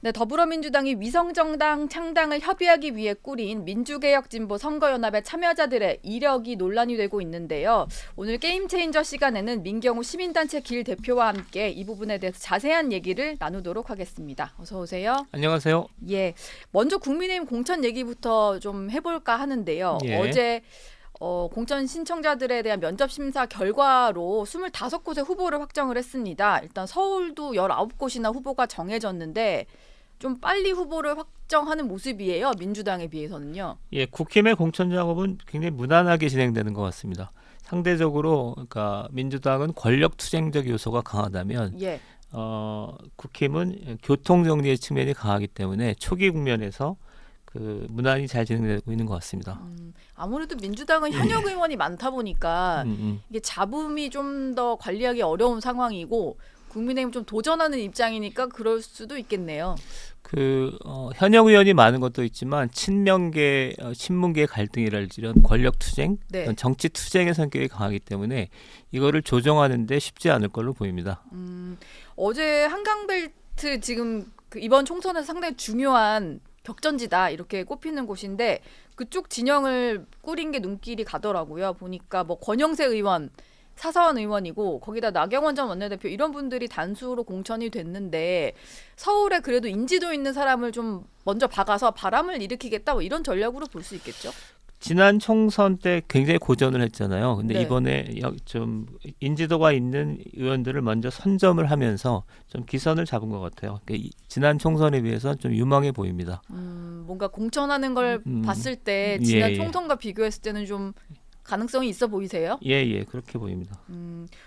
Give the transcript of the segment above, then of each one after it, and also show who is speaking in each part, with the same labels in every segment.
Speaker 1: 네, 더불어민주당이 위성정당 창당을 협의하기 위해 꾸린 민주개혁진보 선거연합의 참여자들의 이력이 논란이 되고 있는데요. 오늘 게임체인저 시간에는 민경우 시민단체 길 대표와 함께 이 부분에 대해서 자세한 얘기를 나누도록 하겠습니다. 어서 오세요.
Speaker 2: 안녕하세요.
Speaker 1: 예, 먼저 국민의힘 공천 얘기부터 좀 해볼까 하는데요.
Speaker 2: 예.
Speaker 1: 어제 공천 신청자들에 대한 면접 심사 결과로 25곳의 후보를 확정을 했습니다. 일단 서울도 19곳이나 후보가 정해졌는데 좀 빨리 후보를 확정하는 모습이에요. 민주당에 비해서는요.
Speaker 2: 예, 국힘의 공천 작업은 굉장히 무난하게 진행되는 것 같습니다. 상대적으로 그러니까 민주당은 권력 투쟁적 요소가 강하다면
Speaker 1: 예.
Speaker 2: 국힘은 교통 정리의 측면이 강하기 때문에 초기 국면에서 무난히 잘 진행되고 있는 것 같습니다.
Speaker 1: 아무래도 민주당은 현역 의원이 많다 보니까 이게 잡음이 좀 더 관리하기 어려운 상황이고 국민의힘 좀 도전하는 입장이니까 그럴 수도 있겠네요.
Speaker 2: 현역 의원이 많은 것도 있지만 친명계, 친문계 갈등이랄지 이런 권력 투쟁,
Speaker 1: 네.
Speaker 2: 이런 정치 투쟁의 성격이 강하기 때문에 이거를 조정하는데 쉽지 않을 걸로 보입니다.
Speaker 1: 어제 한강벨트 지금 이번 총선에서 상당히 중요한 격전지다 이렇게 꼽히는 곳인데 그쪽 진영을 꾸린 게 눈길이 가더라고요. 보니까 뭐 권영세 의원, 사사원 의원이고 거기다 나경원 전 원내대표 이런 분들이 단수로 공천이 됐는데 서울에 그래도 인지도 있는 사람을 좀 먼저 박아서 바람을 일으키겠다 뭐 이런 전략으로 볼 수 있겠죠.
Speaker 2: 지난 총선 때 굉장히 고전을 했잖아요. 근데
Speaker 1: 네.
Speaker 2: 이번에 좀 인지도가 있는 의원들을 먼저 선점을 하면서 좀 기선을 잡은 것 같아요. 그러니까 지난 총선에 비해서 좀 유망해 보입니다.
Speaker 1: 뭔가 공천하는 걸 봤을 때 지난 총선과 비교했을 때는 좀 가능성이 있어 보이세요?
Speaker 2: 예, 그렇게 보입니다.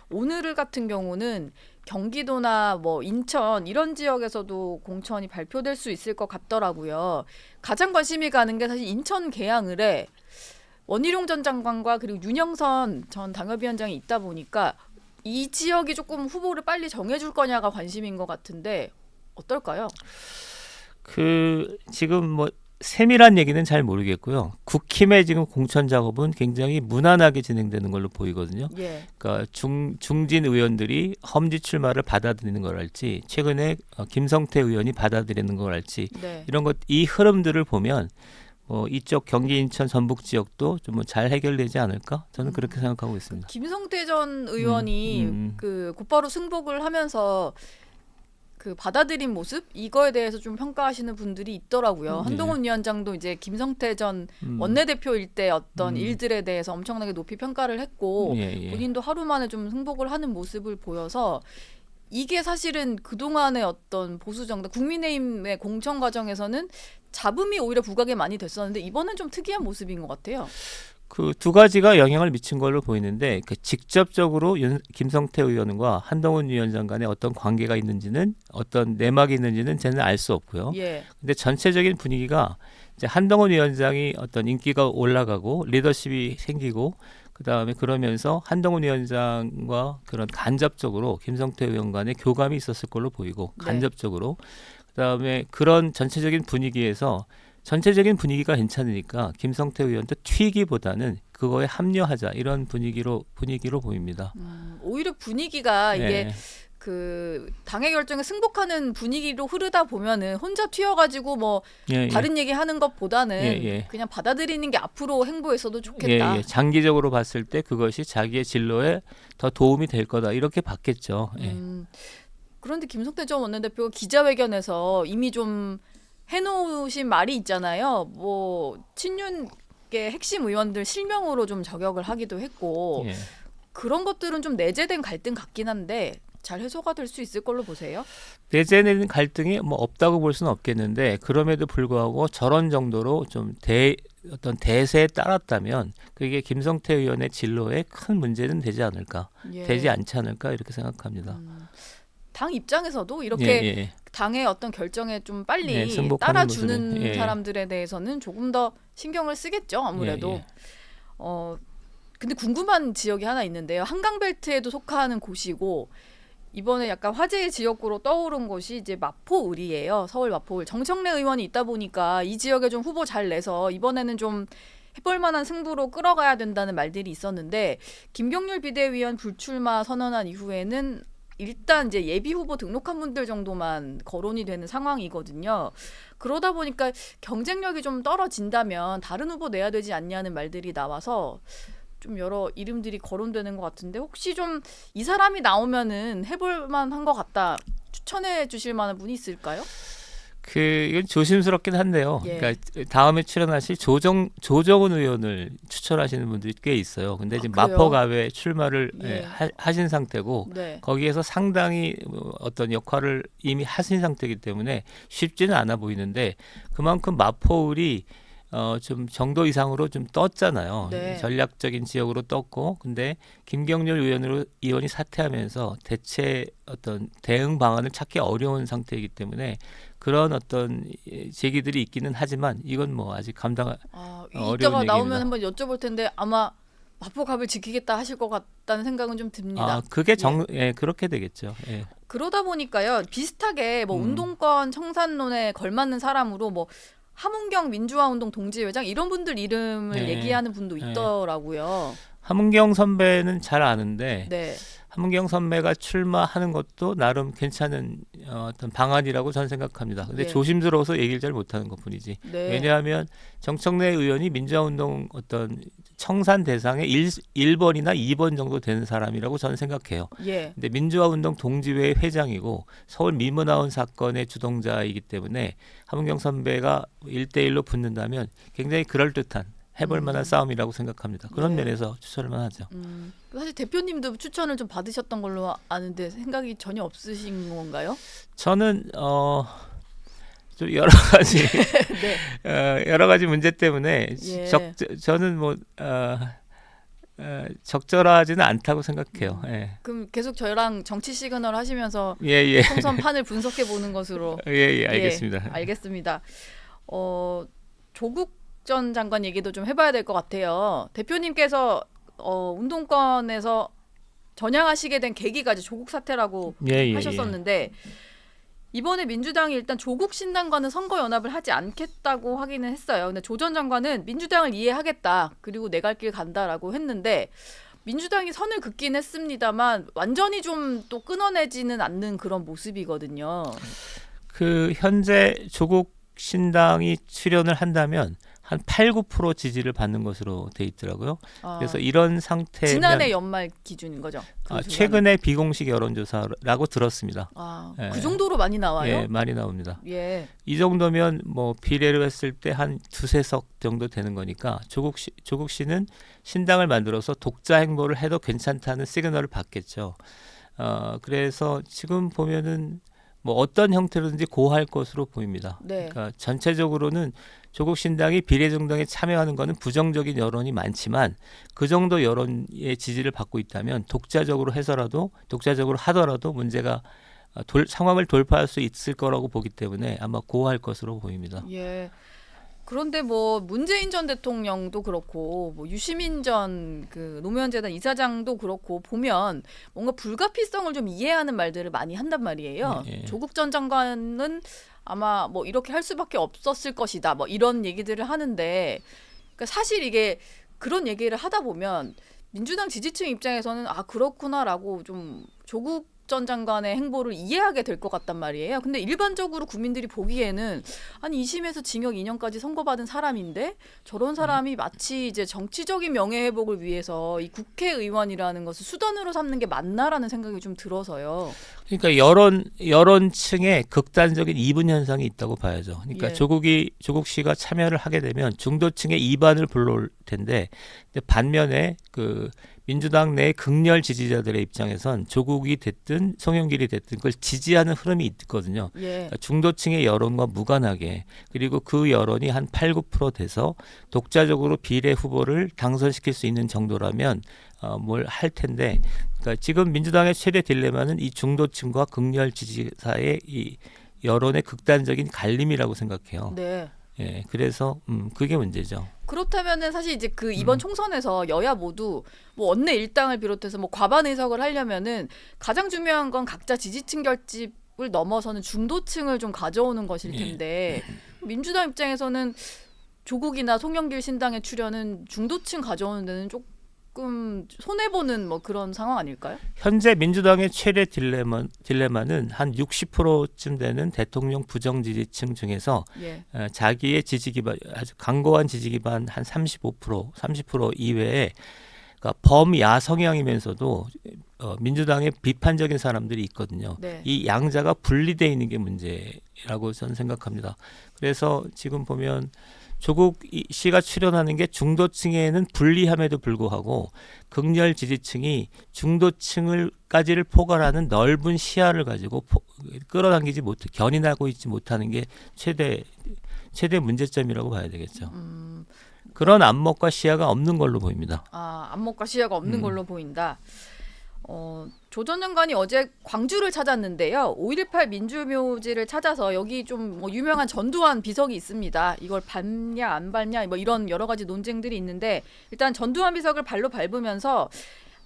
Speaker 1: 오늘 같은 경우는 경기도나 뭐 인천 이런 지역에서도 공천이 발표될 수 있을 것 같더라고요. 가장 관심이 가는 게 사실 인천 계양을에 원희룡 전 장관과 그리고 윤영선 전 당협위원장이 있다 보니까 이 지역이 조금 후보를 빨리 정해줄 거냐가 관심인 것 같은데 어떨까요?
Speaker 2: 지금 뭐 세밀한 얘기는 잘 모르겠고요. 국힘의 지금 공천 작업은 굉장히 무난하게 진행되는 걸로 보이거든요.
Speaker 1: 예.
Speaker 2: 그러니까 중진 의원들이 험지 출마를 받아들이는 걸할지 최근에 김성태 의원이 받아들이는 걸할지
Speaker 1: 네.
Speaker 2: 이런 이 흐름들을 보면 이쪽 경기 인천 전북 지역도 좀 잘 해결되지 않을까? 저는 그렇게 생각하고 있습니다.
Speaker 1: 김성태 전 의원이 곧바로 승복을 하면서 받아들인 모습 이거에 대해서 좀 평가하시는 분들이 있더라고요. 한동훈 위원장도 이제 김성태 전 원내대표일 때 어떤 일들에 대해서 엄청나게 높이 평가를 했고 본인도 하루 만에 좀 승복을 하는 모습을 보여서 이게 사실은 그동안의 어떤 보수 정당 국민의힘의 공천 과정에서는 잡음이 오히려 부각이 많이 됐었는데 이번엔 좀 특이한 모습인 것 같아요.
Speaker 2: 두 가지가 영향을 미친 걸로 보이는데 직접적으로 김성태 의원과 한동훈 위원장 간에 어떤 관계가 있는지는 어떤 내막이 있는지는 저는 알 수 없고요.
Speaker 1: 예.
Speaker 2: 근데 전체적인 분위기가 이제 한동훈 위원장이 어떤 인기가 올라가고 리더십이 생기고 그다음에 그러면서 한동훈 위원장과 그런 간접적으로 김성태 의원 간의 교감이 있었을 걸로 보이고 간접적으로 그다음에 그런 전체적인 분위기에서 전체적인 분위기가 괜찮으니까 김성태 의원도 튀기보다는 그거에 합류하자 이런 분위기로 보입니다.
Speaker 1: 오히려 분위기가 이게 당의 결정에 승복하는 분위기로 흐르다 보면은 혼자 튀어가지고 뭐 다른 얘기하는 것보다는 그냥 받아들이는 게 앞으로 행보에서도 좋겠다.
Speaker 2: 장기적으로 봤을 때 그것이 자기의 진로에 더 도움이 될 거다 이렇게 봤겠죠.
Speaker 1: 그런데 김성태 전 원내대표가 기자회견에서 이미 좀 해놓으신 말이 있잖아요. 뭐 친윤계 핵심 의원들 실명으로 좀 저격을 하기도 했고 그런 것들은 좀 내재된 갈등 같긴 한데 잘 해소가 될 수 있을 걸로 보세요?
Speaker 2: 내재된 갈등이 뭐 없다고 볼 수는 없겠는데 그럼에도 불구하고 저런 정도로 좀 어떤 대세에 따랐다면 그게 김성태 의원의 진로에 큰 문제는 되지 않을까, 되지 않지 않을까 이렇게 생각합니다.
Speaker 1: 당 입장에서도 이렇게 당의 어떤 결정에 좀 빨리 따라주는 사람들에 대해서는 조금 더 신경을 쓰겠죠. 아무래도. 근데 궁금한 지역이 하나 있는데요. 한강벨트에도 속하는 곳이고 이번에 약간 화제의 지역구로 떠오른 곳이 이제 마포을이에요. 서울 마포을. 정청래 의원이 있다 보니까 이 지역에 좀 후보 잘 내서 이번에는 좀 해볼 만한 승부로 끌어가야 된다는 말들이 있었는데 김경률 비대위원 불출마 선언한 이후에는 일단 이제 예비 후보 등록한 분들 정도만 거론이 되는 상황이거든요. 그러다 보니까 경쟁력이 좀 떨어진다면 다른 후보 내야 되지 않냐는 말들이 나와서 좀 여러 이름들이 거론되는 것 같은데 혹시 좀 이 사람이 나오면은 해볼 만한 것 같다 추천해 주실 만한 분이 있을까요?
Speaker 2: 이건 조심스럽긴 한데요.
Speaker 1: 예.
Speaker 2: 그러니까 다음에 출연하실 조정은 의원을 추천하시는 분들이 꽤 있어요. 근데 지금
Speaker 1: 그래요?
Speaker 2: 마포갑에 출마를
Speaker 1: 예.
Speaker 2: 하신 상태고
Speaker 1: 네.
Speaker 2: 거기에서 상당히 어떤 역할을 이미 하신 상태이기 때문에 쉽지는 않아 보이는데 그만큼 마포울이 좀 정도 이상으로 좀 떴잖아요.
Speaker 1: 네.
Speaker 2: 전략적인 지역으로 떴고, 근데 김경률 의원이 사퇴하면서 대체 어떤 대응 방안을 찾기 어려운 상태이기 때문에 그런 어떤 제기들이 있기는 하지만 이건 뭐 아직 감당 어려운
Speaker 1: 이따가
Speaker 2: 얘기입니다.
Speaker 1: 나오면 한번 여쭤볼 텐데 아마 마포갑을 지키겠다 하실 것 같다는 생각은 좀 듭니다.
Speaker 2: 그게 그렇게 되겠죠. 예.
Speaker 1: 그러다 보니까요 비슷하게 뭐 운동권 청산론에 걸맞는 사람으로 뭐 함은경 민주화운동 동지회장 이런 분들 이름을
Speaker 2: 네.
Speaker 1: 얘기하는 분도
Speaker 2: 네.
Speaker 1: 있더라고요.
Speaker 2: 함은경 선배는 잘 아는데
Speaker 1: 네.
Speaker 2: 함은경 선배가 출마하는 것도 나름 괜찮은 어떤 방안이라고 저는 생각합니다. 근데
Speaker 1: 예.
Speaker 2: 조심스러워서 얘기를 잘 못하는 것뿐이지.
Speaker 1: 네.
Speaker 2: 왜냐하면 정청래 의원이 민주화운동 어떤 청산 대상의 1번이나 2번 정도 되는 사람이라고 저는 생각해요.
Speaker 1: 예.
Speaker 2: 근데 민주화운동 동지회 회장이고 서울 미문화원 사건의 주동자이기 때문에 함은경 선배가 1대1로 붙는다면 굉장히 그럴듯한 해볼 만한 싸움이라고 생각합니다. 그런
Speaker 1: 네.
Speaker 2: 면에서 추천을 하죠.
Speaker 1: 사실 대표님도 추천을 좀 받으셨던 걸로 아는데 생각이 전혀 없으신 건가요?
Speaker 2: 저는 좀 여러 가지
Speaker 1: 네.
Speaker 2: 여러 가지 문제 때문에
Speaker 1: 예.
Speaker 2: 저는 뭐 적절하지는 않다고 생각해요. 예.
Speaker 1: 그럼 계속 저랑 정치 시그널 하시면서
Speaker 2: 예.
Speaker 1: 총선 판을 분석해 보는 것으로.
Speaker 2: 예, 알겠습니다.
Speaker 1: 예, 알겠습니다. 조국 전 장관 얘기도 좀 해봐야 될 것 같아요. 대표님께서 운동권에서 전향하시게 된 계기가 이제 조국 사태라고
Speaker 2: 예.
Speaker 1: 하셨었는데 이번에 민주당이 일단 조국 신당과는 선거 연합을 하지 않겠다고 하기는 했어요. 근데 조 전 장관은 민주당을 이해하겠다. 그리고 내 갈 길 간다라고 했는데 민주당이 선을 긋긴 했습니다만 완전히 좀 또 끊어내지는 않는 그런 모습이거든요.
Speaker 2: 현재 조국 신당이 출연을 한다면 한 8-9% 지지를 받는 것으로 돼 있더라고요. 그래서 이런 상태면
Speaker 1: 지난해 연말 기준인 거죠?
Speaker 2: 최근에 비공식 여론조사라고 들었습니다.
Speaker 1: 예. 그 정도로 많이 나와요?
Speaker 2: 예, 많이 나옵니다.
Speaker 1: 예.
Speaker 2: 이 정도면 뭐 비례로 했을 때 한 2-3석 정도 되는 거니까 조국 씨는 신당을 만들어서 독자 행보를 해도 괜찮다는 시그널을 받겠죠. 그래서 지금 보면은 뭐 어떤 형태로든지 고할 것으로 보입니다.
Speaker 1: 네.
Speaker 2: 그러니까 전체적으로는 조국 신당이 비례정당에 참여하는 것은 부정적인 여론이 많지만 그 정도 여론의 지지를 받고 있다면 독자적으로 하더라도 문제가 상황을 돌파할 수 있을 거라고 보기 때문에 아마 고할 것으로 보입니다.
Speaker 1: 예. 그런데 뭐 문재인 전 대통령도 그렇고 뭐 유시민 전 그 노무현재단 이사장도 그렇고 보면 뭔가 불가피성을 좀 이해하는 말들을 많이 한단 말이에요.
Speaker 2: 예.
Speaker 1: 조국 전 장관은 아마 뭐 이렇게 할 수밖에 없었을 것이다. 뭐 이런 얘기들을 하는데 그러니까 사실 이게 그런 얘기를 하다 보면 민주당 지지층 입장에서는 그렇구나라고 좀 조국 전 장관의 행보를 이해하게 될 것 같단 말이에요. 근데 일반적으로 국민들이 보기에는 아니 2심에서 징역 2년까지 선고받은 사람인데 저런 사람이 마치 이제 정치적인 명예회복을 위해서 이 국회의원이라는 것을 수단으로 삼는 게 맞나라는 생각이 좀 들어서요.
Speaker 2: 그러니까 여론층에 극단적인 이분 현상이 있다고 봐야죠. 그러니까
Speaker 1: 예.
Speaker 2: 조국 씨가 참여를 하게 되면 중도층의 이반을 불러올 텐데 반면에 민주당 내 극렬 지지자들의 입장에선 조국이 됐든 송영길이 됐든 그걸 지지하는 흐름이 있거든요.
Speaker 1: 예.
Speaker 2: 그러니까 중도층의 여론과 무관하게 그리고 그 여론이 한 8-9% 돼서 독자적으로 비례 후보를 당선시킬 수 있는 정도라면 뭘 할 텐데 그러니까 지금 민주당의 최대 딜레마는 이 중도층과 극렬 지지사의 이 여론의 극단적인 갈림이라고 생각해요.
Speaker 1: 네.
Speaker 2: 예, 그래서 그게 문제죠.
Speaker 1: 그렇다면은 사실 이제 이번 총선에서 여야 모두 뭐 원내 일당을 비롯해서 뭐 과반 의석을 하려면은 가장 중요한 건 각자 지지층 결집을 넘어서는 중도층을 좀 가져오는 것일 텐데 민주당 입장에서는 조국이나 송영길 신당의 출연은 중도층 가져오는 데는 조금 손해 보는 뭐 그런 상황 아닐까요?
Speaker 2: 현재 민주당의 최대 딜레마는 한 60%쯤 되는 대통령 부정 지지층 중에서
Speaker 1: 예.
Speaker 2: 자기의 지지 기반 아주 강고한 지지 기반 한 30% 이외에 그러니까 범야 성향이면서도 민주당의 비판적인 사람들이 있거든요.
Speaker 1: 네.
Speaker 2: 이 양자가 분리되어 있는 게 문제라고 저는 생각합니다. 그래서 지금 보면 조국 씨가 출연하는 게 중도층에는 불리함에도 불구하고 극렬 지지층이 중도층을까지를 포괄하는 넓은 시야를 가지고 끌어당기지 못해 견인하고 있지 못하는 게 최대 문제점이라고 봐야 되겠죠. 그런 안목과 시야가 없는 걸로 보입니다.
Speaker 1: 아, 안목과 시야가 없는 걸로 보인다. 조 전 장관이 어제 광주를 찾았는데요. 5.18 민주묘지를 찾아서 여기 좀 뭐 유명한 전두환 비석이 있습니다. 이걸 밟냐 안 밟냐 뭐 이런 여러 가지 논쟁들이 있는데 일단 전두환 비석을 발로 밟으면서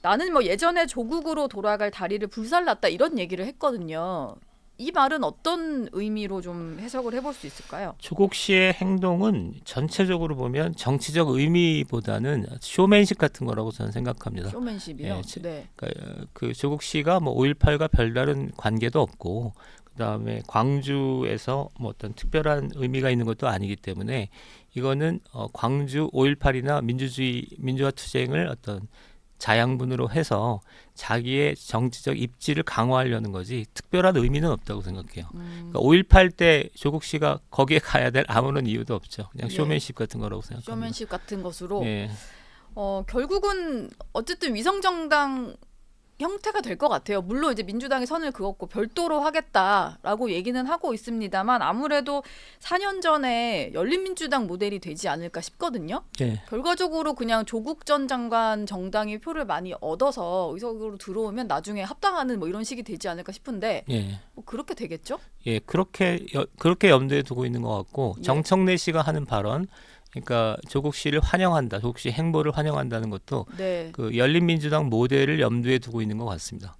Speaker 1: 나는 뭐 예전에 조국으로 돌아갈 다리를 불살랐다 이런 얘기를 했거든요. 이 말은 어떤 의미로 좀 해석을 해볼 수 있을까요?
Speaker 2: 조국 씨의 행동은 전체적으로 보면 정치적 의미보다는 쇼맨십 같은 거라고 저는 생각합니다.
Speaker 1: 쇼맨십이요?
Speaker 2: 예,
Speaker 1: 네.
Speaker 2: 그러니까 그 조국 씨가 뭐 5.18과 별다른 관계도 없고 그다음에 광주에서 뭐 어떤 특별한 의미가 있는 것도 아니기 때문에 이거는 광주 5.18이나 민주화 투쟁을 어떤 자양분으로 해서 자기의 정치적 입지를 강화하려는 거지 특별한 의미는 없다고 생각해요. 그러니까 5.18 때 조국 씨가 거기에 가야 될 아무런 이유도 없죠. 그냥 쇼맨십 같은 거라고 생각합니다.
Speaker 1: 쇼맨십 같은 것으로
Speaker 2: 예.
Speaker 1: 결국은 어쨌든 위성정당 형태가 될 것 같아요. 물론 이제 민주당이 선을 그었고 별도로 하겠다라고 얘기는 하고 있습니다만 아무래도 4년 전에 열린민주당 모델이 되지 않을까 싶거든요.
Speaker 2: 예.
Speaker 1: 결과적으로 그냥 조국 전 장관 정당이 표를 많이 얻어서 의석으로 들어오면 나중에 합당하는 뭐 이런 식이 되지 않을까 싶은데
Speaker 2: 예.
Speaker 1: 뭐 그렇게 되겠죠?
Speaker 2: 예, 그렇게 염두에 두고 있는 것 같고
Speaker 1: 예.
Speaker 2: 정청래 씨가 하는 발언, 그러니까 조국 씨를 환영한다, 조국 씨 행보를 환영한다는 것도
Speaker 1: 네.
Speaker 2: 그 열린민주당 모델을 염두에 두고 있는 것 같습니다.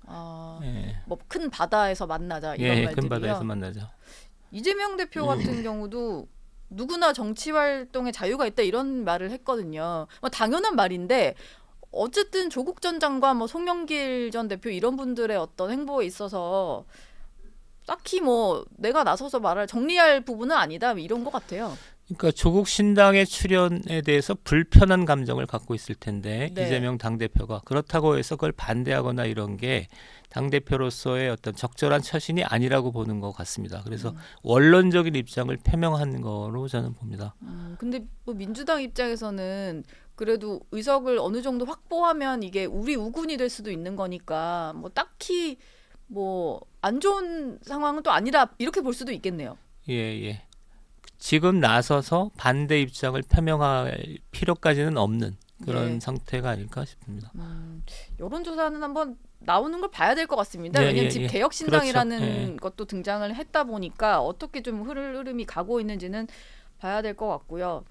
Speaker 2: 예,
Speaker 1: 뭐 큰 바다에서 만나자 이런
Speaker 2: 예,
Speaker 1: 말들이요.
Speaker 2: 큰 바다에서 만나죠.
Speaker 1: 이재명 대표 같은 경우도 누구나 정치 활동에 자유가 있다 이런 말을 했거든요. 뭐 당연한 말인데 어쨌든 조국 전 장관, 뭐 송영길 전 대표 이런 분들의 어떤 행보에 있어서 딱히 뭐 내가 나서서 말할 정리할 부분은 아니다 이런 것 같아요.
Speaker 2: 그러니까 조국 신당의 출연에 대해서 불편한 감정을 갖고 있을 텐데
Speaker 1: 네.
Speaker 2: 이재명 당대표가 그렇다고 해서 그걸 반대하거나 이런 게 당대표로서의 어떤 적절한 처신이 아니라고 보는 것 같습니다. 그래서 원론적인 입장을 표명하는 거로 저는 봅니다.
Speaker 1: 근데 뭐 민주당 입장에서는 그래도 의석을 어느 정도 확보하면 이게 우리 우군이 될 수도 있는 거니까 뭐 딱히 뭐 안 좋은 상황은 또 아니라 이렇게 볼 수도 있겠네요.
Speaker 2: 예, 예. 지금 나서서 반대 입장을 표명할 필요까지는 없는 그런
Speaker 1: 예.
Speaker 2: 상태가 아닐까 싶습니다.
Speaker 1: 여론조사는 한번 나오는 걸 봐야 될 것 같습니다.
Speaker 2: 예,
Speaker 1: 왜냐면
Speaker 2: 예,
Speaker 1: 지금
Speaker 2: 예.
Speaker 1: 개혁신당이라는
Speaker 2: 그렇죠. 예.
Speaker 1: 것도 등장을 했다 보니까 어떻게 좀 흐름이 가고 있는지는 봐야 될 것 같고요.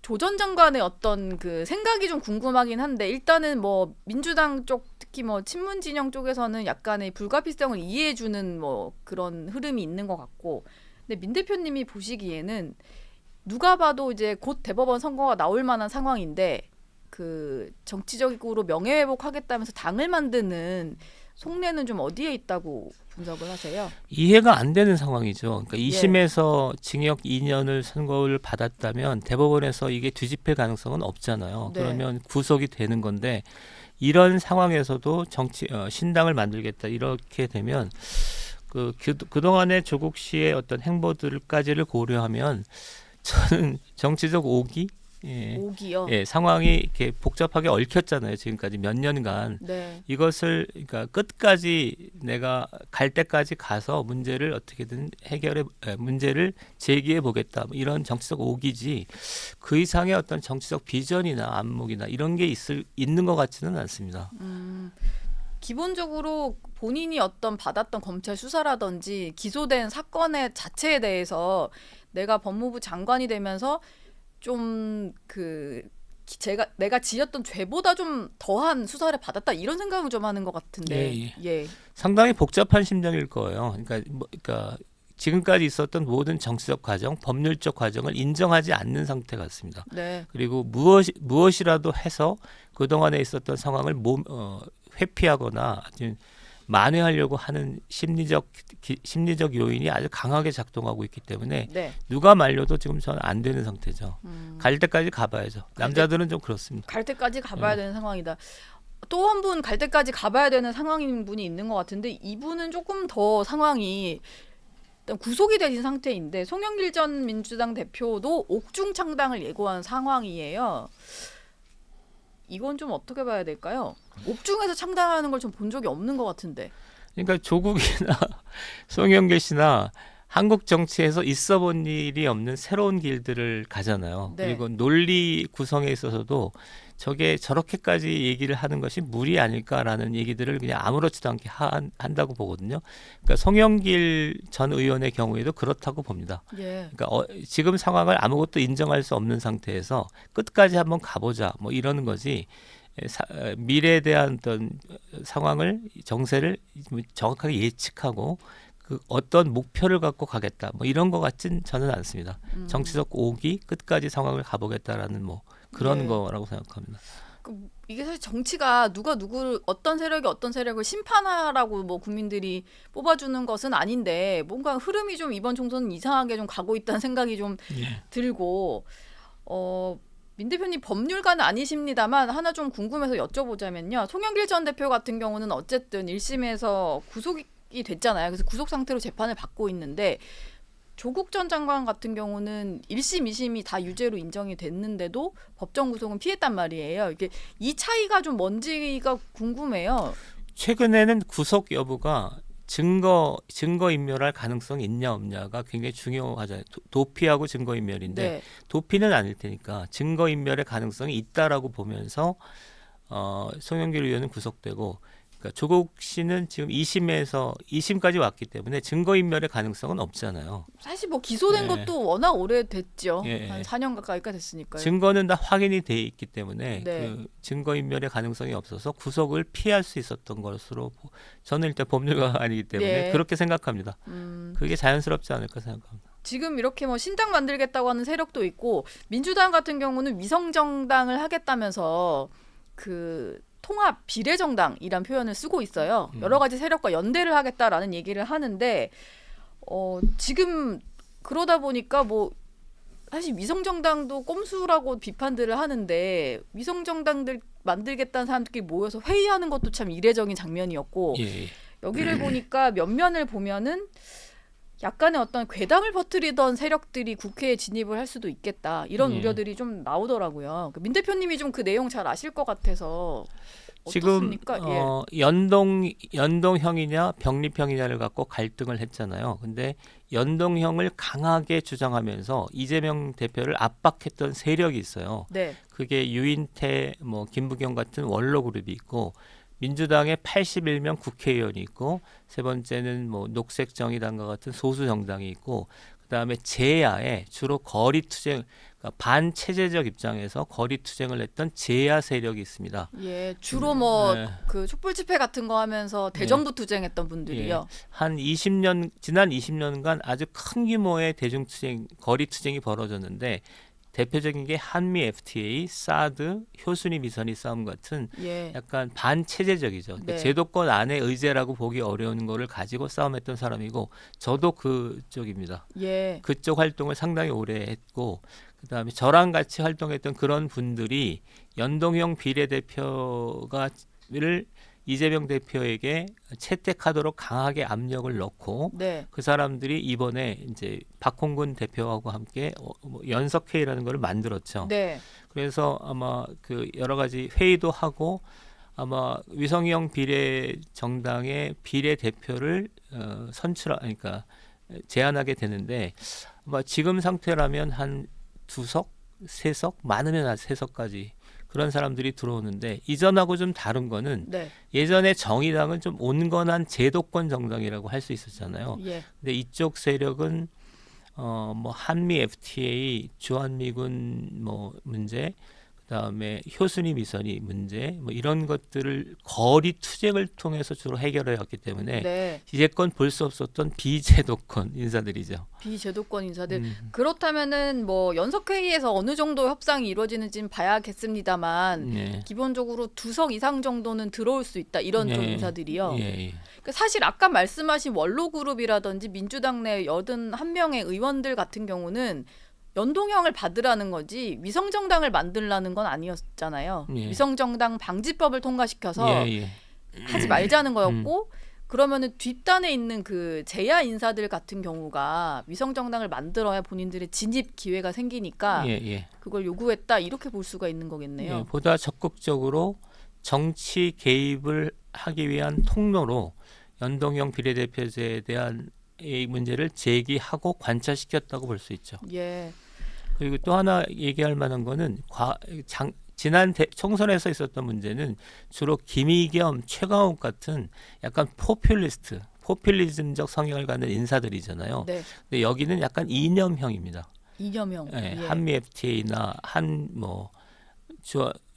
Speaker 1: 조 전 장관의 어떤 그 생각이 좀 궁금하긴 한데 일단은 뭐 민주당 쪽 특히 뭐 친문 진영 쪽에서는 약간의 불가피성을 이해해주는 뭐 그런 흐름이 있는 것 같고 근데 민 대표님이 보시기에는 누가 봐도 이제 곧 대법원 선거가 나올 만한 상황인데 그 정치적으로 명예회복하겠다면서 당을 만드는 속내는 좀 어디에 있다고 분석을 하세요?
Speaker 2: 이해가 안 되는 상황이죠. 그러니까 2심에서 징역 2년을 선고를 받았다면 대법원에서 이게 뒤집힐 가능성은 없잖아요.
Speaker 1: 네.
Speaker 2: 그러면 구속이 되는 건데 이런 상황에서도 신당을 만들겠다 이렇게 되면 그동안의 조국 씨의 어떤 행보들까지를 고려하면 저는 정치적 오기
Speaker 1: 오기요.
Speaker 2: 예, 상황이 이렇게 복잡하게 얽혔잖아요. 지금까지 몇 년간
Speaker 1: 네.
Speaker 2: 이것을 그러니까 끝까지 내가 갈 때까지 가서 문제를 어떻게든 문제를 제기해 보겠다. 뭐 이런 정치적 오기지 그 이상의 어떤 정치적 비전이나 안목이나 이런 게 있는 것 같지는 않습니다.
Speaker 1: 기본적으로 본인이 어떤 받았던 검찰 수사라든지 기소된 사건의 자체에 대해서 내가 법무부 장관이 되면서 좀 내가 지었던 죄보다 좀 더한 수사를 받았다 이런 생각을 좀 하는 것 같은데.
Speaker 2: 예. 상당히 복잡한 심정일 거예요. 그러니까 지금까지 있었던 모든 정치적 과정, 법률적 과정을 인정하지 않는 상태 같습니다.
Speaker 1: 네.
Speaker 2: 그리고 무엇이라도 해서 그동안에 있었던 상황을 회피하거나 아주 만회하려고 하는 심리적 요인이 아주 강하게 작동하고 있기 때문에
Speaker 1: 네.
Speaker 2: 누가 말려도 지금 저는 안 되는 상태죠. 갈 때까지 가봐야죠. 남자들은 좀 그렇습니다.
Speaker 1: 갈 때까지 가봐야 되는 상황이다. 또 한 분 갈 때까지 가봐야 되는 상황인 분이 있는 것 같은데 이분은 조금 더 상황이 일단 구속이 되신 상태인데 송영길 전 민주당 대표도 옥중 창당을 예고한 상황이에요. 이건 좀 어떻게 봐야 될까요? 옥중에서 창당하는 걸 좀 본 적이 없는 것 같은데.
Speaker 2: 그러니까 조국이나 송영길 씨나 한국 정치에서 있어 본 일이 없는 새로운 길들을 가잖아요.
Speaker 1: 네.
Speaker 2: 그리고 논리 구성에 있어서도 저게 저렇게까지 얘기를 하는 것이 무리 아닐까라는 얘기들을 그냥 아무렇지도 않게 한다고 보거든요. 그러니까 송영길 전 의원의 경우에도 그렇다고 봅니다.
Speaker 1: 예.
Speaker 2: 그러니까 지금 상황을 아무것도 인정할 수 없는 상태에서 끝까지 한번 가보자 뭐 이러는 거지. 미래에 대한 어떤 상황을 정세를 정확하게 예측하고 그 어떤 목표를 갖고 가겠다 뭐 이런 것 같진 저는 않습니다. 정치적 오기 끝까지 상황을 가보겠다라는 뭐 그런
Speaker 1: 네.
Speaker 2: 거라고 생각합니다.
Speaker 1: 이게 사실 정치가 누가 누구를 어떤 세력이 어떤 세력을 심판하라고 뭐 국민들이 뽑아주는 것은 아닌데 뭔가 흐름이 좀 이번 총선은 이상하게 좀 가고 있다는 생각이 좀 들고 민 대표님 법률가는 아니십니다만 하나 좀 궁금해서 여쭤보자면요. 송영길 전 대표 같은 경우는 어쨌든 1심에서 구속이 됐잖아요. 그래서 구속 상태로 재판을 받고 있는데 조국 전 장관 같은 경우는 1심, 2심이 다 유죄로 인정이 됐는데도 법정 구속은 피했단 말이에요. 이게 이 차이가 좀 뭔지가 궁금해요.
Speaker 2: 최근에는 구속 여부가 증거인멸할 가능성이 있냐 없냐가 굉장히 중요하잖아요. 도피하고 증거인멸인데
Speaker 1: 네.
Speaker 2: 도피는 아닐 테니까 증거인멸의 가능성이 있다라고 보면서 송영길 의원은 구속되고 그러니까 조국 씨는 지금 2심까지 왔기 때문에 증거인멸의 가능성은 없잖아요.
Speaker 1: 사실 뭐 기소된
Speaker 2: 예.
Speaker 1: 것도 워낙 오래됐죠.
Speaker 2: 예.
Speaker 1: 한 4년 가까이가 됐으니까요.
Speaker 2: 증거는 다 확인이 돼 있기 때문에
Speaker 1: 네.
Speaker 2: 그 증거인멸의 가능성이 없어서 구속을 피할 수 있었던 것으로 저는 일단 법률가가 아니기 때문에
Speaker 1: 네.
Speaker 2: 그렇게 생각합니다. 그게 자연스럽지 않을까 생각합니다.
Speaker 1: 지금 이렇게 뭐 신당 만들겠다고 하는 세력도 있고 민주당 같은 경우는 위성정당을 하겠다면서 그 통합 비례정당이란 표현을 쓰고 있어요. 여러 가지 세력과 연대를 하겠다라는 얘기를 하는데 지금 그러다 보니까 뭐 사실 위성정당도 꼼수라고 비판들을 하는데 위성정당들 만들겠다는 사람들끼리 모여서 회의하는 것도 참 이례적인 장면이었고
Speaker 2: 예.
Speaker 1: 여기를 보니까 몇 면을 보면은 약간의 어떤 괴담을 퍼뜨리던 세력들이 국회에 진입을 할 수도 있겠다 이런
Speaker 2: 예.
Speaker 1: 우려들이 좀 나오더라고요. 민 대표님이 좀 그 내용 잘 아실 것 같아서
Speaker 2: 지금
Speaker 1: 어떻습니까?
Speaker 2: 연동형이냐 병립형이냐를 갖고 갈등을 했잖아요. 근데 연동형을 강하게 주장하면서 이재명 대표를 압박했던 세력이 있어요.
Speaker 1: 네.
Speaker 2: 그게 유인태, 뭐 김부겸 같은 원로 그룹이 있고 민주당의 81명 국회의원이 있고 세 번째는 뭐 녹색정의당과 같은 소수 정당이 있고 그다음에 제야에 주로 거리투쟁 그러니까 반체제적 입장에서 거리투쟁을 했던 제야 세력이 있습니다.
Speaker 1: 예, 주로 뭐
Speaker 2: 네.
Speaker 1: 그 촛불 집회 같은 거 하면서 대정부 투쟁했던 분들이요.
Speaker 2: 한 지난 20년간 아주 큰 규모의 대중투쟁, 거리투쟁이 벌어졌는데 대표적인 게 한미 FTA, 사드, 효순이 미선이 싸움 같은
Speaker 1: 예.
Speaker 2: 약간 반체제적이죠. 그러니까
Speaker 1: 네.
Speaker 2: 제도권 안에 의제라고 보기 어려운 거를 가지고 싸움했던 사람이고 저도 그쪽입니다.
Speaker 1: 예.
Speaker 2: 그쪽 활동을 상당히 오래 했고 그다음에 저랑 같이 활동했던 그런 분들이 연동형 비례대표를 이재명 대표에게 채택하도록 강하게 압력을 넣고
Speaker 1: 네.
Speaker 2: 그 사람들이 이번에 이제 박홍근 대표하고 함께 연석회의라는 걸 만들었죠.
Speaker 1: 네.
Speaker 2: 그래서 아마 그 여러 가지 회의도 하고 아마 위성형 비례 정당의 비례 대표를 그러니까 제안하게 되는데 아마 지금 상태라면 한 2석, 3석, 많으면 한 3석까지 그런 사람들이 들어오는데 이전하고 좀 다른 거는
Speaker 1: 네.
Speaker 2: 예전에 정의당은 좀 온건한 제도권 정당이라고 할 수 있었잖아요.
Speaker 1: 예.
Speaker 2: 근데 이쪽 세력은 뭐 한미 FTA, 주한미군 뭐 문제, 그다음에 효순이 미선이 문제 뭐 이런 것들을 거리 투쟁을 통해서 주로 해결해 왔기 때문에
Speaker 1: 네.
Speaker 2: 이제껏 볼 수 없었던 비제도권 인사들이죠.
Speaker 1: 비제도권 인사들. 그렇다면은 뭐 연석회의에서 어느 정도 협상이 이루어지는지는 봐야겠습니다만
Speaker 2: 네.
Speaker 1: 기본적으로 2석 이상 정도는 들어올 수 있다. 이런 좀 인사들이요.
Speaker 2: 예.
Speaker 1: 그러니까 사실 아까 말씀하신 원로그룹이라든지 민주당 내 81명의 의원들 같은 경우는 연동형을 받으라는 거지 위성정당을 만들라는 건 아니었잖아요.
Speaker 2: 예.
Speaker 1: 위성정당 방지법을 통과시켜서
Speaker 2: 예.
Speaker 1: 하지 말자는 거였고 그러면은 뒷단에 있는 그 제야 인사들 같은 경우가 위성정당을 만들어야 본인들의 진입 기회가 생기니까
Speaker 2: 예.
Speaker 1: 그걸 요구했다 이렇게 볼 수가 있는 거겠네요.
Speaker 2: 예. 보다 적극적으로 정치 개입을 하기 위한 통로로 연동형 비례대표제에 대한 이 문제를 제기하고 관철시켰다고 볼 수 있죠.
Speaker 1: 예.
Speaker 2: 그리고 또 하나 얘기할 만한 거는 지난 총선에서 있었던 문제는 주로 김의겸, 최강욱 같은 약간 포퓰리즘적 성향을 갖는 인사들이잖아요.
Speaker 1: 네.
Speaker 2: 근데 여기는 약간 이념형입니다.
Speaker 1: 이념형.
Speaker 2: 예,
Speaker 1: 예.
Speaker 2: 한미 FTA나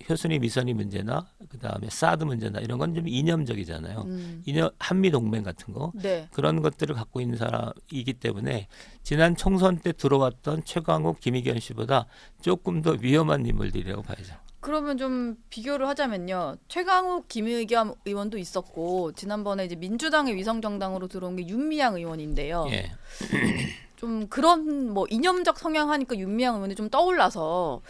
Speaker 2: 효순이 미선이 문제나 그다음에 사드 문제나 이런 건 좀 이념적이잖아요. 한미 동맹 같은 거
Speaker 1: 네.
Speaker 2: 그런 것들을 갖고 있는 사람이기 때문에 지난 총선 때 들어왔던 최강욱, 김의겸 씨보다 조금 더 위험한 인물들이라고 봐야죠.
Speaker 1: 그러면 좀 비교를 하자면요. 최강욱, 김의겸 의원도 있었고 지난번에 이제 민주당의 위성정당으로 들어온 게 윤미향 의원인데요.
Speaker 2: 예.
Speaker 1: 좀 그런 뭐 이념적 성향 하니까 윤미향 의원이 좀 떠올라서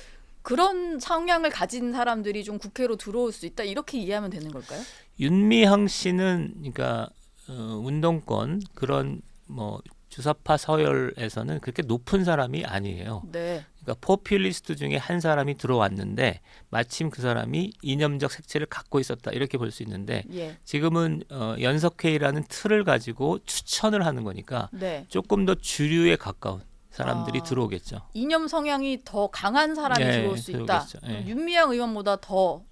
Speaker 1: 그런 성향을 가진 사람들이 좀 국회로 들어올 수 있다 이렇게 이해하면 되는 걸까요?
Speaker 2: 윤미향 씨는 그러니까 운동권 그런 뭐 주사파 서열에서는 그렇게 높은 사람이 아니에요.
Speaker 1: 네.
Speaker 2: 그러니까 포퓰리스트 중에 한 사람이 들어왔는데 마침 그 사람이 이념적 색채를 갖고 있었다 이렇게 볼 수 있는데
Speaker 1: 예.
Speaker 2: 지금은 연석회의라는 틀을 가지고 추천을 하는 거니까
Speaker 1: 네.
Speaker 2: 조금 더 주류에 가까운 사람들이 들어오겠죠.
Speaker 1: 이념 성향이 더 강한 사람이
Speaker 2: 예,
Speaker 1: 들어올 수 있다.
Speaker 2: 들어오겠죠. 예.
Speaker 1: 윤미향 의원보다 더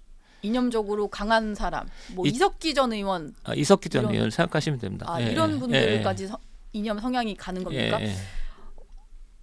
Speaker 1: 이념적으로 강한 사람. 뭐 이석기 전 의원.
Speaker 2: 이석기 전 의원을 생각하시면 됩니다.
Speaker 1: 이런 분들까지 이념 성향이 가는 겁니까?
Speaker 2: 예.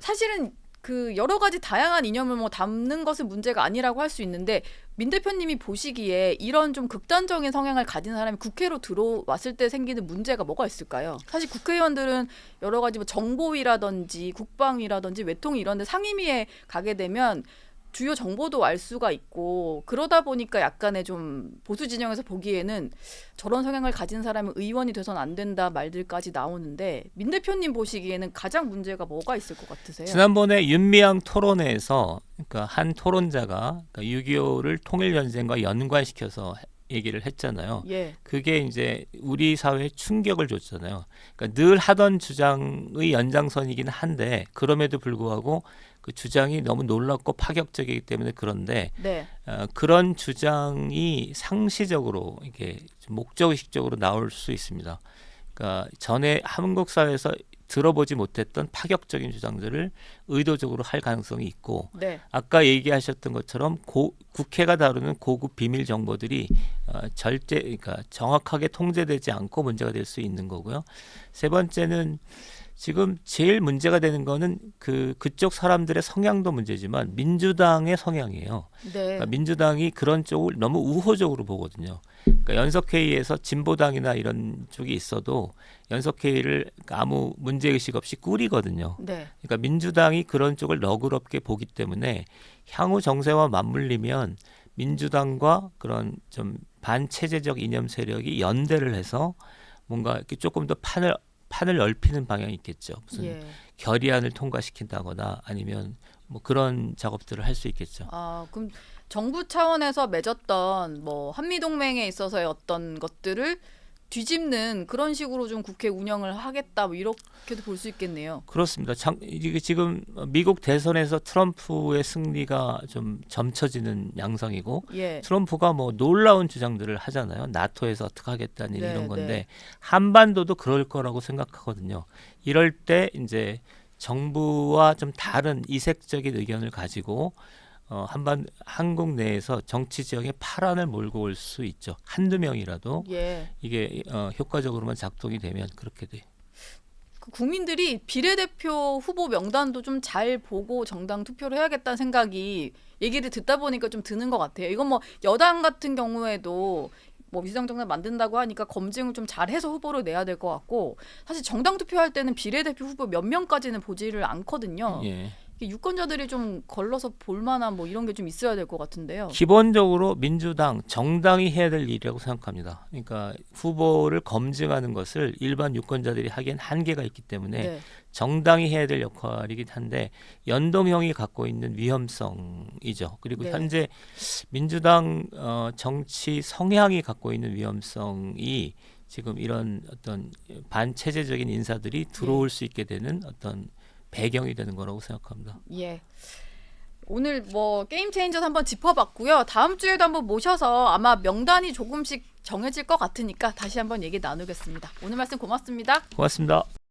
Speaker 1: 사실은 그 여러 가지 다양한 이념을 뭐 담는 것은 문제가 아니라고 할 수 있는데 민 대표님이 보시기에 이런 좀 극단적인 성향을 가진 사람이 국회로 들어왔을 때 생기는 문제가 뭐가 있을까요? 사실 국회의원들은 여러 가지 뭐 정보위라든지 국방위라든지 외통위 이런 데 상임위에 가게 되면 주요 정보도 알 수가 있고 그러다 보니까 약간의 좀 보수 진영에서 보기에는 저런 성향을 가진 사람은 의원이 돼서는 안 된다 말들까지 나오는데 민 대표님 보시기에는 가장 문제가 뭐가 있을 것 같으세요?
Speaker 2: 지난번에 윤미향 토론회에서 그러니까 한 토론자가 그러니까 6.25를 통일전쟁과 연관시켜서 얘기를 했잖아요.
Speaker 1: 예.
Speaker 2: 그게 이제 우리 사회에 충격을 줬잖아요. 그러니까 늘 하던 주장의 연장선이긴 한데 그럼에도 불구하고 그 주장이 너무 놀랍고 파격적이기 때문에 그런데
Speaker 1: 네.
Speaker 2: 그런 주장이 상시적으로 이게 목적의식적으로 나올 수 있습니다. 그러니까 전에 한국 사회에서 들어보지 못했던 파격적인 주장들을 의도적으로 할 가능성이 있고
Speaker 1: 네.
Speaker 2: 아까 얘기하셨던 것처럼 국회가 다루는 고급 비밀 정보들이 그러니까 정확하게 통제되지 않고 문제가 될 수 있는 거고요. 세 번째는 지금 제일 문제가 되는 거는 그쪽 사람들의 성향도 문제지만 민주당의 성향이에요.
Speaker 1: 네.
Speaker 2: 그러니까 민주당이 그런 쪽을 너무 우호적으로 보거든요. 그러니까 연석회의에서 진보당이나 이런 쪽이 있어도 연석회의를 아무 문제의식 없이 꾸리거든요.
Speaker 1: 네.
Speaker 2: 그러니까 민주당이 그런 쪽을 너그럽게 보기 때문에 향후 정세와 맞물리면 민주당과 그런 좀 반체제적 이념 세력이 연대를 해서 뭔가 이렇게 조금 더 판을 넓히는 방향이 있겠죠. 무슨
Speaker 1: 예.
Speaker 2: 결의안을 통과시킨다거나 아니면 뭐 그런 작업들을 할 수 있겠죠.
Speaker 1: 그럼 정부 차원에서 맺었던 뭐 한미 동맹에 있어서의 어떤 것들을 뒤집는 그런 식으로 좀 국회 운영을 하겠다 뭐 이렇게도 볼 수 있겠네요.
Speaker 2: 그렇습니다. 이게 지금 미국 대선에서 트럼프의 승리가 좀 점쳐지는 양상이고
Speaker 1: 예.
Speaker 2: 트럼프가 뭐 놀라운 주장들을 하잖아요. 나토에서 어떻게 하겠다는
Speaker 1: 네,
Speaker 2: 이런 건데
Speaker 1: 네.
Speaker 2: 한반도도 그럴 거라고 생각하거든요. 이럴 때 이제 정부와 좀 다른 이색적인 의견을 가지고 한국 내에서 정치 지형에 파란을 몰고 올 수 있죠. 한두 명이라도
Speaker 1: 예.
Speaker 2: 이게 효과적으로만 작동이 되면 그렇게 돼요.
Speaker 1: 그 국민들이 비례대표 후보 명단도 좀 잘 보고 정당 투표를 해야겠다는 생각이 얘기를 듣다 보니까 좀 드는 것 같아요. 이건 뭐 여당 같은 경우에도 뭐 비상정당 만든다고 하니까 검증을 좀 잘해서 후보를 내야 될 것 같고 사실 정당 투표할 때는 비례대표 후보 몇 명까지는 보지를 않거든요.
Speaker 2: 예.
Speaker 1: 유권자들이 좀 걸러서 볼만한 뭐 이런 게 좀 있어야 될 것 같은데요.
Speaker 2: 기본적으로 민주당 정당이 해야 될 일이라고 생각합니다. 그러니까 후보를 검증하는 것을 일반 유권자들이 하기엔 한계가 있기 때문에
Speaker 1: 네.
Speaker 2: 정당이 해야 될 역할이긴 한데 연동형이 갖고 있는 위험성이죠. 그리고
Speaker 1: 네.
Speaker 2: 현재 민주당 정치 성향이 갖고 있는 위험성이 지금 이런 어떤 반체제적인 인사들이 들어올 수 있게 되는 어떤 배경이 되는 거라고 생각합니다.
Speaker 1: 예. 오늘 뭐 게임 체인저스 한번 짚어봤고요. 다음 주에도 한번 모셔서 아마 명단이 조금씩 정해질 것 같으니까 다시 한번 얘기 나누겠습니다. 오늘 말씀 고맙습니다.
Speaker 2: 고맙습니다.